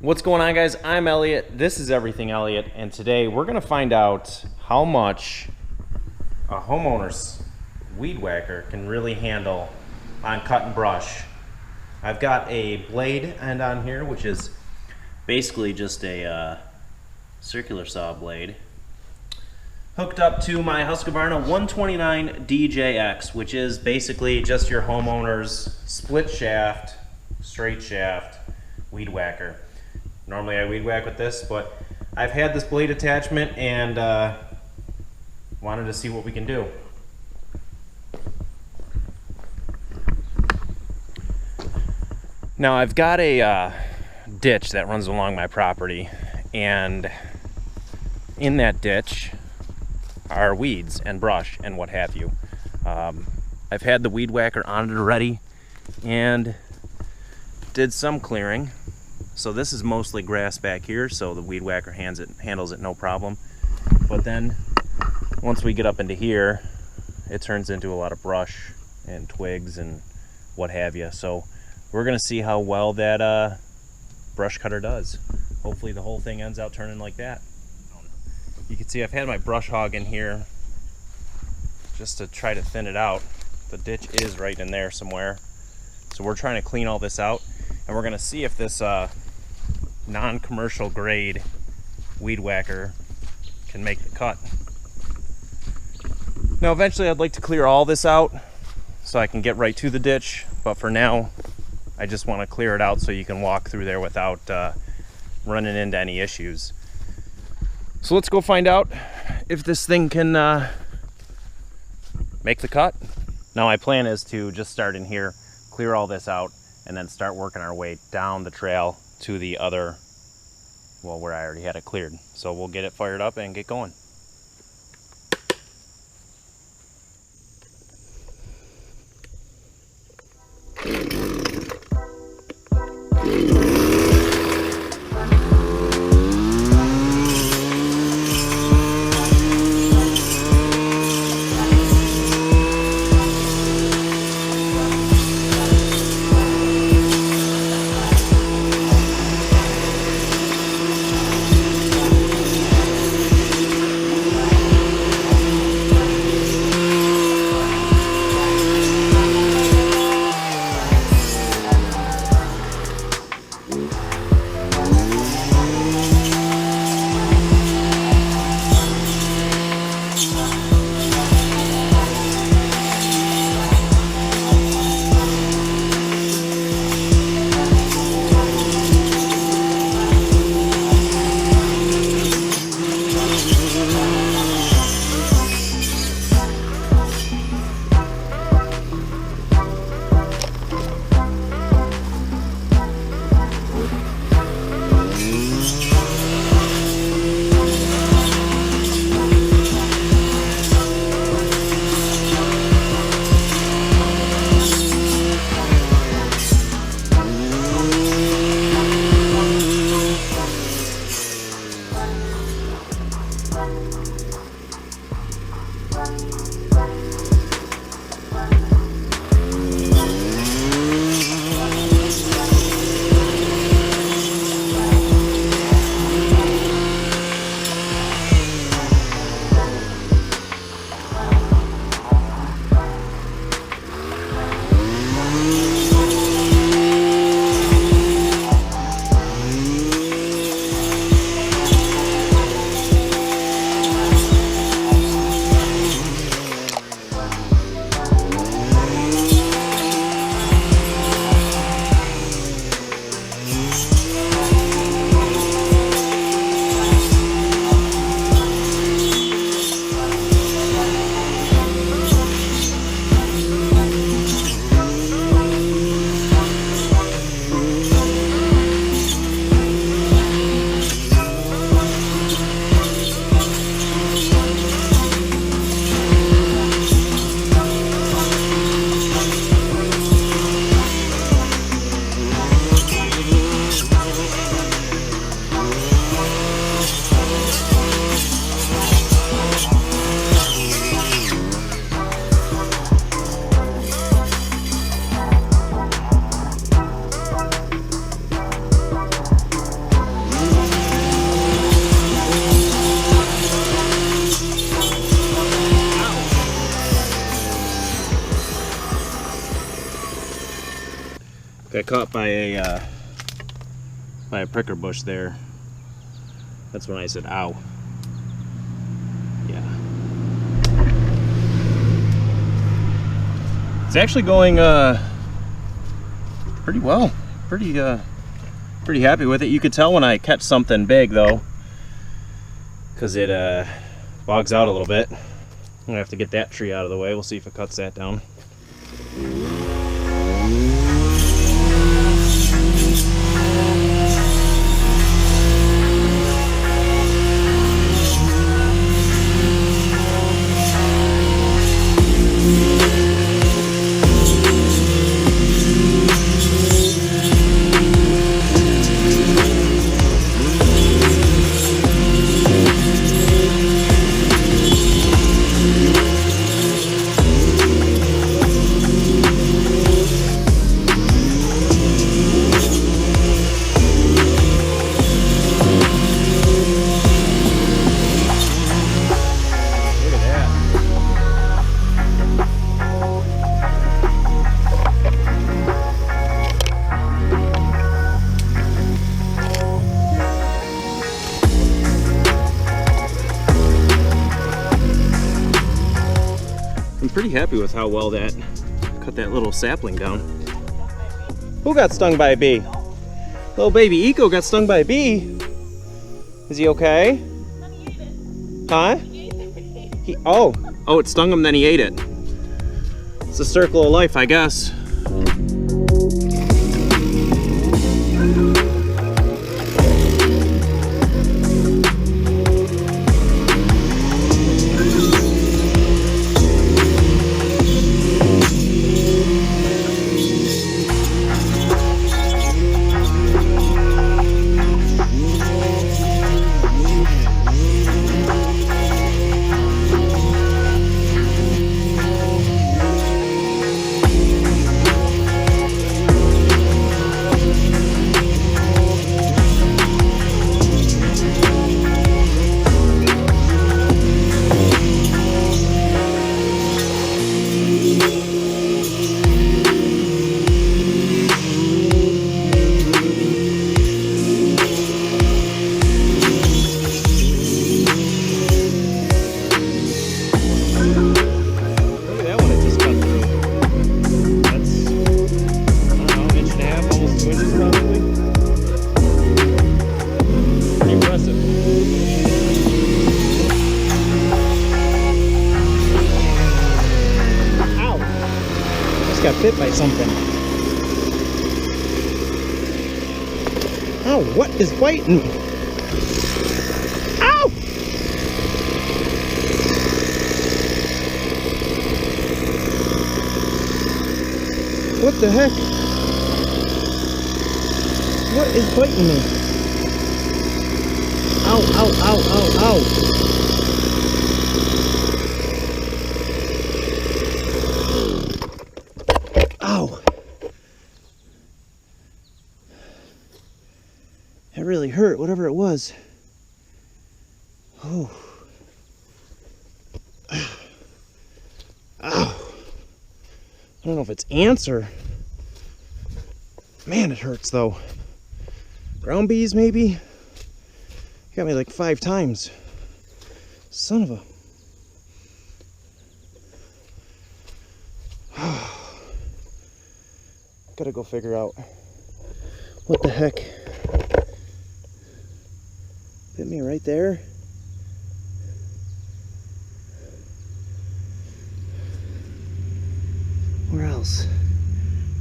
What's going on, guys? I'm Elliot. This is Everything Elliot, and today we're going to find out how much a homeowner's weed whacker can really handle on cut and brush. I've got a blade end on here, which is basically just a circular saw blade, hooked up to my Husqvarna 129 DJX, which is basically just your homeowner's split shaft, straight shaft weed whacker. Normally I weed whack with this, but I've had this blade attachment and wanted to see what we can do. Now I've got a ditch that runs along my property, and in that ditch are weeds and brush and what have you. I've had the weed whacker on it already and did some clearing. So this is mostly grass back here, so the weed whacker handles it no problem. But then once we get up into here, it turns into a lot of brush and twigs and what have you. So we're gonna see how well that brush cutter does. Hopefully the whole thing ends out turning like that. You can see I've had my Brush Hog in here just to try to thin it out. The ditch is right in there somewhere. So we're trying to clean all this out, and we're gonna see if this non-commercial grade weed whacker can make the cut. Now eventually I'd like to clear all this out so I can get right to the ditch, but for now I just want to clear it out so you can walk through there without running into any issues. So let's go find out if this thing can make the cut. Now my plan is to just start in here, clear all this out, and then start working our way down the trail to the other, well, where I already had it cleared. So we'll get it fired up and get going. got caught by a pricker bush there. That's when I said, ow. Yeah. It's actually going pretty well. Pretty happy with it. You could tell when I catch something big though, because it bogs out a little bit. I'm gonna have to get that tree out of the way. We'll see if it cuts that down. Pretty happy with how well that cut that little sapling down. Who got stung by a bee? Little baby Eiko got stung by a bee. Is he okay? Huh? Oh, it stung him, then he ate it. It's a circle of life, I guess. Got bit by something. Ow, what is biting me? Ow! What the heck? What is biting me? Ow, ow, ow, ow, ow. That really hurt, whatever it was. Oh. Ow. I don't know if it's ants or... Man, it hurts though. Ground bees, maybe? Got me like 5 times. Son of a... Gotta go figure out what the heck bit me right there. Where else?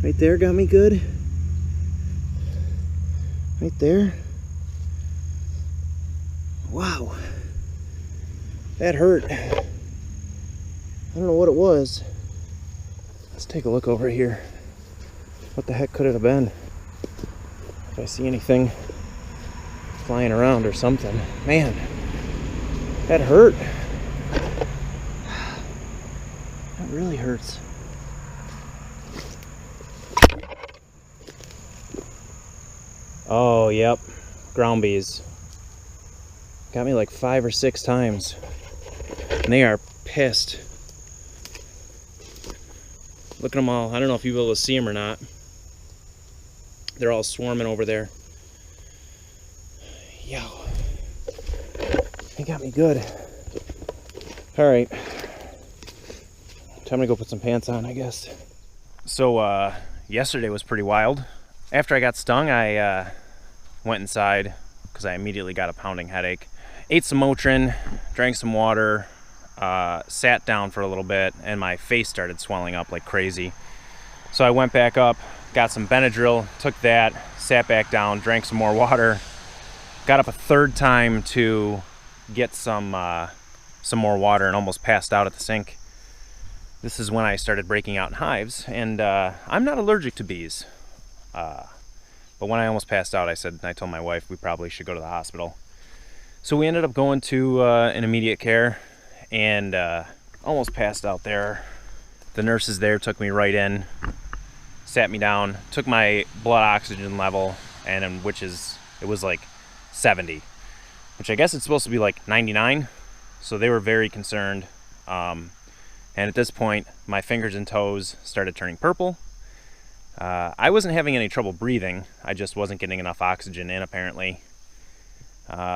Right there got me good. Right there. Wow. That hurt. I don't know what it was. Let's take a look over here. What the heck could it have been? If I see anything flying around or something. Man, that hurt. That really hurts. Oh, yep. Ground bees. Got me like 5 or 6 times. And they are pissed. Look at them all. I don't know if you'll be able to see them or not. They're all swarming over there. Yo, they got me good. All right, time to go put some pants on, I guess. So yesterday was pretty wild. After I got stung, I went inside because I immediately got a pounding headache. Ate some Motrin, drank some water, sat down for a little bit, and my face started swelling up like crazy. So I went back up, got some Benadryl, took that, sat back down, drank some more water, got up a third time to get some more water, and almost passed out at the sink. This is when I started breaking out in hives, and I'm not allergic to bees. But when I almost passed out, I told my wife we probably should go to the hospital. So we ended up going to an immediate care, and almost passed out there. The nurses there took me right in, sat me down, took my blood oxygen level, and it was like 70, which I guess it's supposed to be like 99. So they were very concerned. And at this point, my fingers and toes started turning purple. I wasn't having any trouble breathing. I just wasn't getting enough oxygen in, apparently.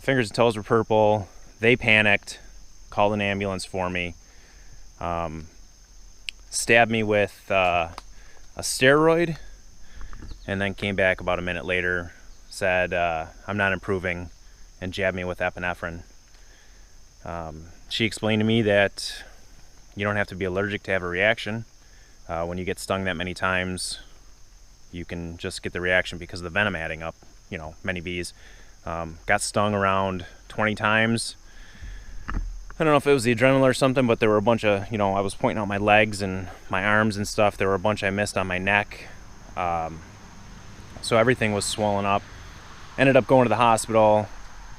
Fingers and toes were purple. They panicked, called an ambulance for me, stabbed me with a steroid, and then came back about a minute later, said I'm not improving, and jabbed me with epinephrine. She explained to me that you don't have to be allergic to have a reaction. When you get stung that many times, you can just get the reaction because of the venom adding up. You know, many bees. Got stung around 20 times. I don't know if it was the adrenaline or something, but there were a bunch of, I was pointing out my legs and my arms and stuff. There were a bunch I missed on my neck. So everything was swollen up. Ended up going to the hospital,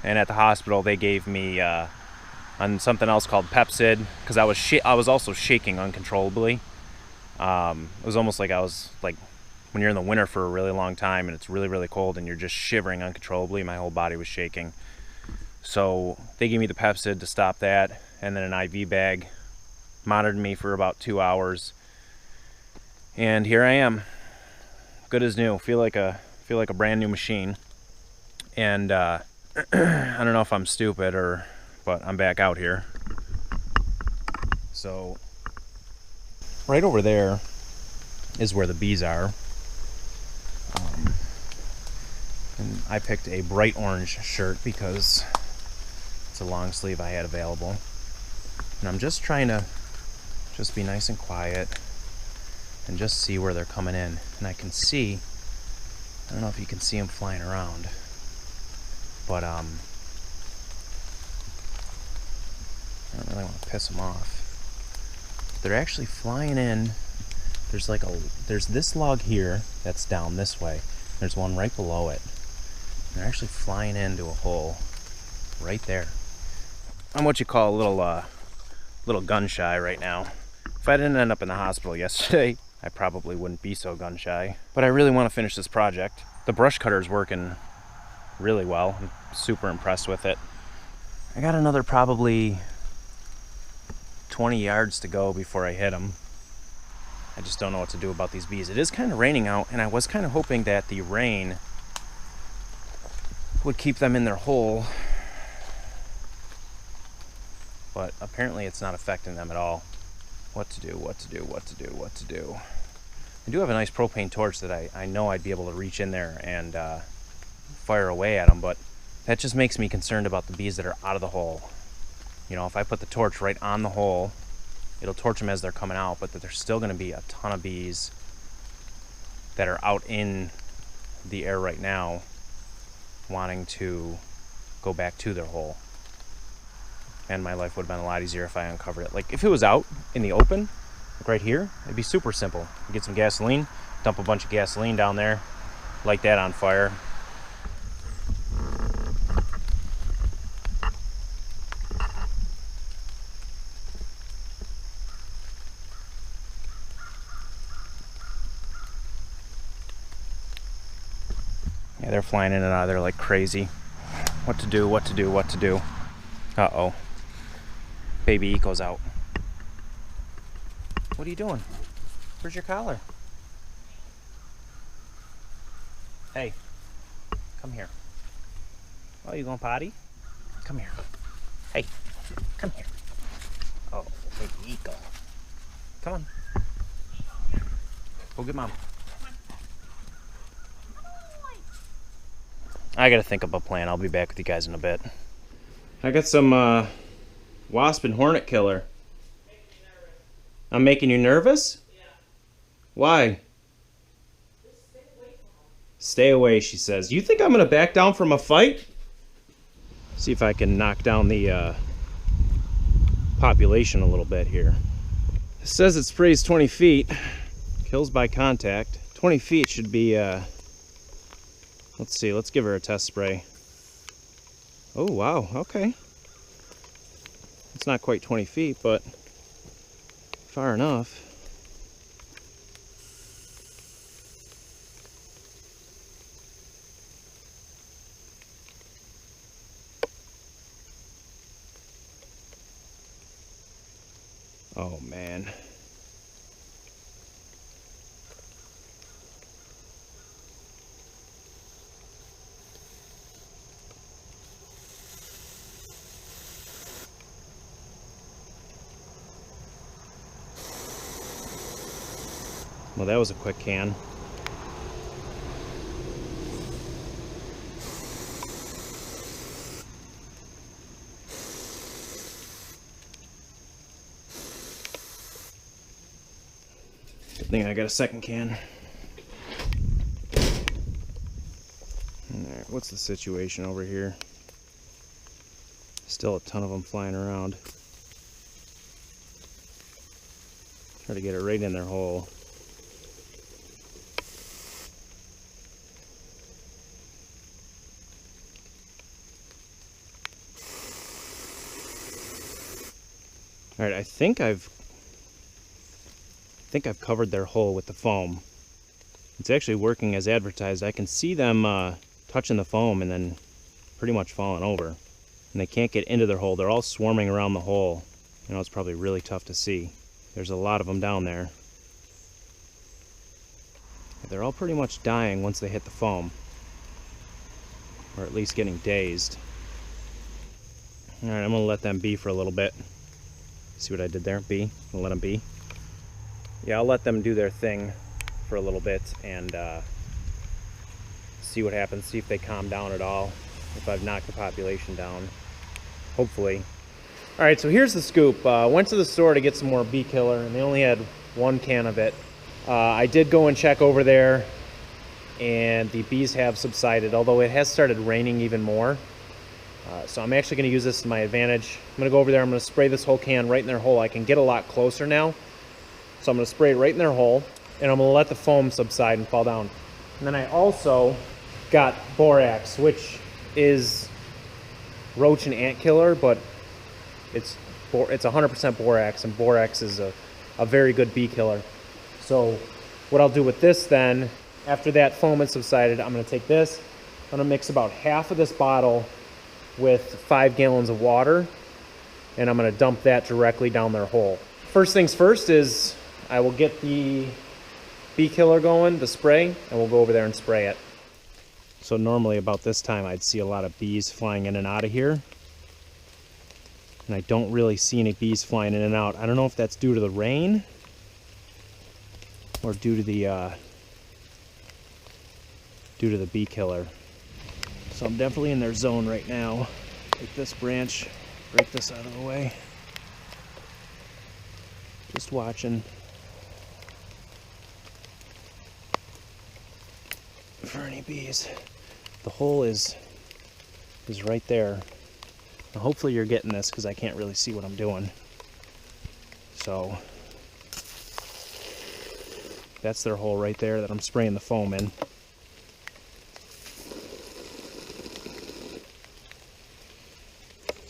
and at the hospital they gave me on something else called Pepsid, because I was also shaking uncontrollably. It was almost like I was like when you're in the winter for a really long time and it's really, really cold and you're just shivering uncontrollably. My whole body was shaking. So they gave me the Pepsid to stop that, and then an IV bag, monitored me for about 2 hours, and here I am, good as new. Feel like a brand new machine. And I don't know if I'm stupid but I'm back out here. So right over there is where the bees are. And I picked a bright orange shirt because it's a long sleeve I had available. And I'm just trying to just be nice and quiet and just see where they're coming in. And I can see, I don't know if you can see them flying around, but I don't really want to piss them off. They're actually flying in. There's this log here that's down this way. There's one right below it. They're actually flying into a hole right there. I'm what you call a little gun shy right now. If I didn't end up in the hospital yesterday, I probably wouldn't be so gun shy. But I really want to finish this project. The brush cutter is working really well. I'm super impressed with it. I got another probably 20 yards to go before I hit them. I just don't know what to do about these bees. It is kind of raining out, and I was kind of hoping that the rain would keep them in their hole, but apparently it's not affecting them at all. What to do. I do have a nice propane torch that I know I'd be able to reach in there and fire away at them, but that just makes me concerned about the bees that are out of the hole. If I put the torch right on the hole, it'll torch them as they're coming out, but that there's still going to be a ton of bees that are out in the air right now wanting to go back to their hole. And my life would have been a lot easier if I uncovered it. Like if it was out in the open, like right here, it'd be super simple. Get some gasoline, dump a bunch of gasoline down there, light that on fire. Yeah, they're flying in and out of there like crazy. What to do. Uh-oh. Baby Eiko's out. What are you doing? Where's your collar? Hey, come here. Oh, you going potty? Come here. Hey, come here. Oh, baby Eiko. Come on. Go get mom. I gotta think of a plan. I'll be back with you guys in a bit. I got some wasp and hornet killer. I'm making you nervous? Yeah. Why? Just stay away from them. Stay away, she says. You think I'm gonna back down from a fight? See if I can knock down the population a little bit here. It says it sprays 20 feet. Kills by contact. 20 feet should be, let's see, let's give her a test spray. Oh, wow, okay. It's not quite 20 feet, but far enough. Oh, man. Well, that was a quick can. Good thing I got a second can. Alright, what's the situation over here? Still a ton of them flying around. Try to get it right in their hole. All right, I think I've covered their hole with the foam. It's actually working as advertised. I can see them touching the foam and then pretty much falling over. And they can't get into their hole. They're all swarming around the hole. You know, it's probably really tough to see. There's a lot of them down there. They're all pretty much dying once they hit the foam. Or at least getting dazed. All right, I'm gonna let them be for a little bit. See what I did there? Be. I'll let them be. Yeah, I'll let them do their thing for a little bit and see what happens. See if they calm down at all. If I've knocked the population down. Hopefully. All right, so here's the scoop. Went to the store to get some more bee killer, and they only had one can of it. I did go and check over there, and the bees have subsided, although it has started raining even more. So I'm actually going to use this to my advantage. I'm going to go over there, I'm going to spray this whole can right in their hole. I can get a lot closer now. So I'm going to spray it right in their hole, and I'm going to let the foam subside and fall down. And then I also got borax, which is roach and ant killer, but it's 100% borax, and borax is a very good bee killer. So what I'll do with this then, after that foam has subsided, I'm going to take this, I'm going to mix about half of this bottle with 5 gallons of water, and I'm going to dump that directly down their hole. First things first is I will get the bee killer going, the spray, and we'll go over there and spray it. So normally about this time I'd see a lot of bees flying in and out of here, and I don't really see any bees flying in and out. I don't know if that's due to the rain or due to the bee killer. So I'm definitely in their zone right now. Take this branch, break this out of the way. Just watching for any bees. The hole is right there. Now hopefully you're getting this because I can't really see what I'm doing. So that's their hole right there that I'm spraying the foam in.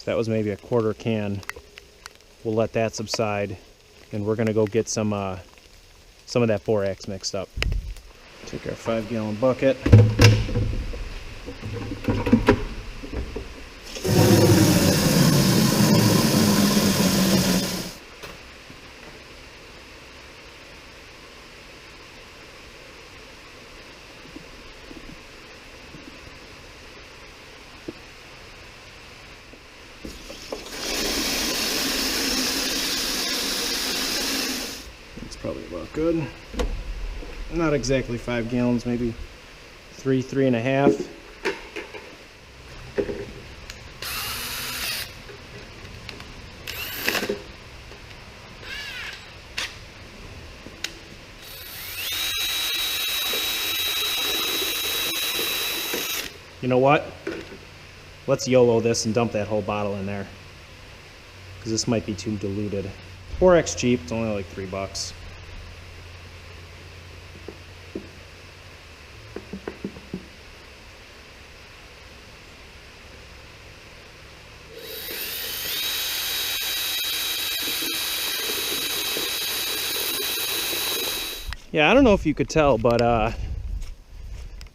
That was maybe a quarter can. We'll let that subside, and we're gonna go get some of that borax mixed up. Take our 5-gallon bucket. about good. Not exactly 5 gallons, maybe 3.5. You know what? Let's YOLO this and dump that whole bottle in there, because this might be too diluted. 4X cheap, it's only like $3. Yeah, I don't know if you could tell, but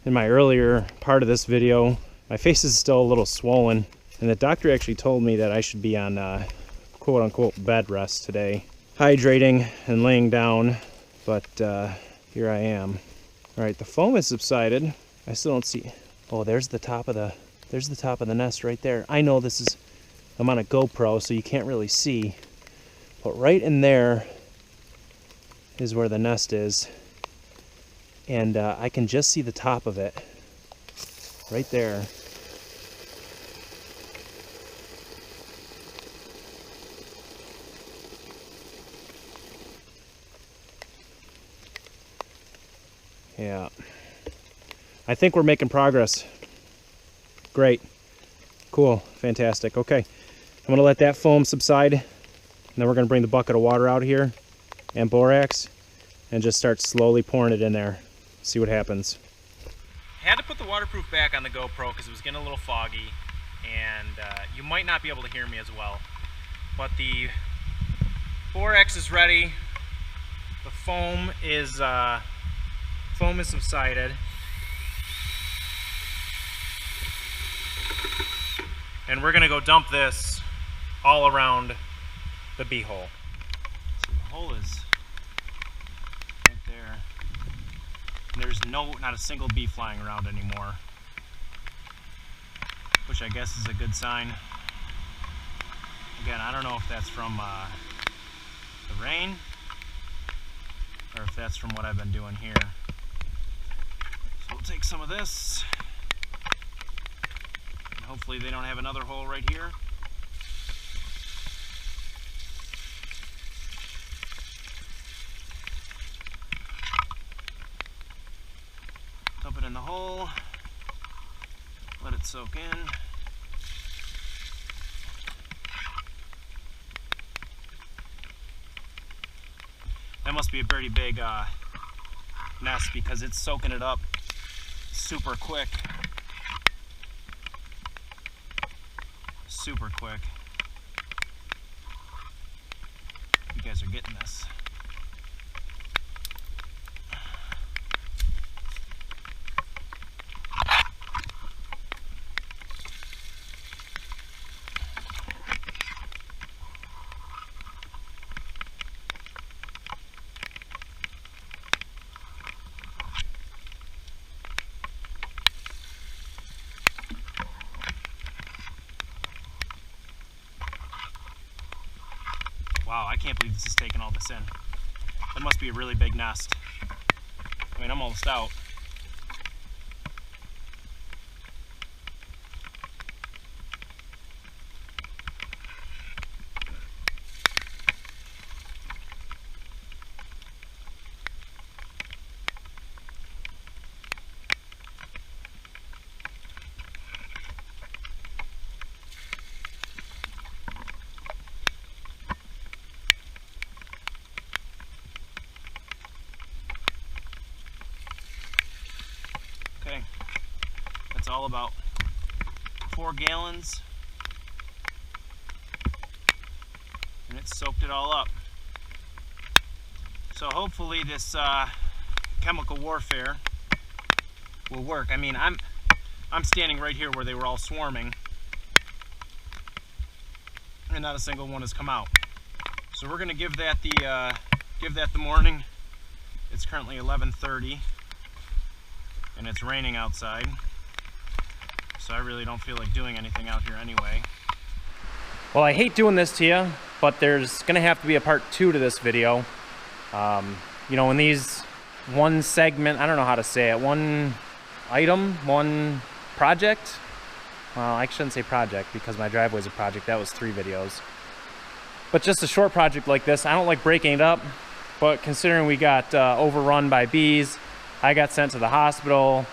in my earlier part of this video, my face is still a little swollen, and the doctor actually told me that I should be on quote-unquote bed rest today, hydrating and laying down, but here I am. All right, the foam has subsided. I still don't see. Oh, there's the top of the nest right there. I know this is, I'm on a GoPro, so you can't really see, but right in there is where the nest is, and I can just see the top of it right there. Yeah, I think we're making progress. Great, cool, fantastic. Okay, I'm gonna let that foam subside, and then we're gonna bring the bucket of water out here and borax and just start slowly pouring it in there. See what happens. I had to put the waterproof back on the GoPro because it was getting a little foggy, and you might not be able to hear me as well. But the borax is ready. The foam is subsided, and we're gonna go dump this all around the bee hole. So the hole is right there. And there's not a single bee flying around anymore, which I guess is a good sign. Again, I don't know if that's from the rain or if that's from what I've been doing here. So we'll take some of this, and hopefully they don't have another hole right here. Dump it in the hole, let it soak in. That must be a pretty big nest because it's soaking it up super quick. Super quick. You guys are getting this. Wow, I can't believe this is taking all this in. That must be a really big nest. I mean, I'm almost out. Okay, that's all about 4 gallons, and it soaked it all up. So hopefully this chemical warfare will work. I mean, I'm standing right here where they were all swarming, and not a single one has come out. So we're gonna give that the morning. It's currently 11:30. And it's raining outside, so I really don't feel like doing anything out here anyway. Well, I hate doing this to you, but there's gonna have to be a part 2 to this video. you know, in these one segment, I don't know how to say it, one item, one project. Well, I shouldn't say project because my driveway's a project. That was 3 videos. But just a short project like this, I don't like breaking it up. But considering we got overrun by bees, I got sent to the hospital.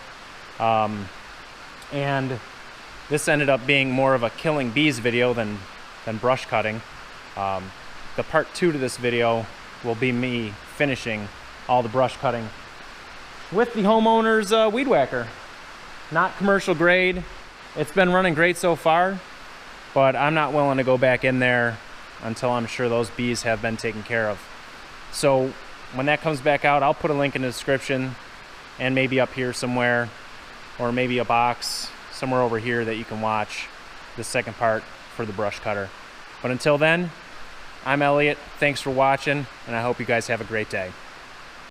And this ended up being more of a killing bees video than brush cutting. The part 2 to this video will be me finishing all the brush cutting with the homeowner's weed whacker. Not commercial grade. It's been running great so far, but I'm not willing to go back in there until I'm sure those bees have been taken care of. So when that comes back out, I'll put a link in the description and maybe up here somewhere, or maybe a box somewhere over here that you can watch the second part for the brush cutter. But until then, I'm Elliot. Thanks for watching, and I hope you guys have a great day.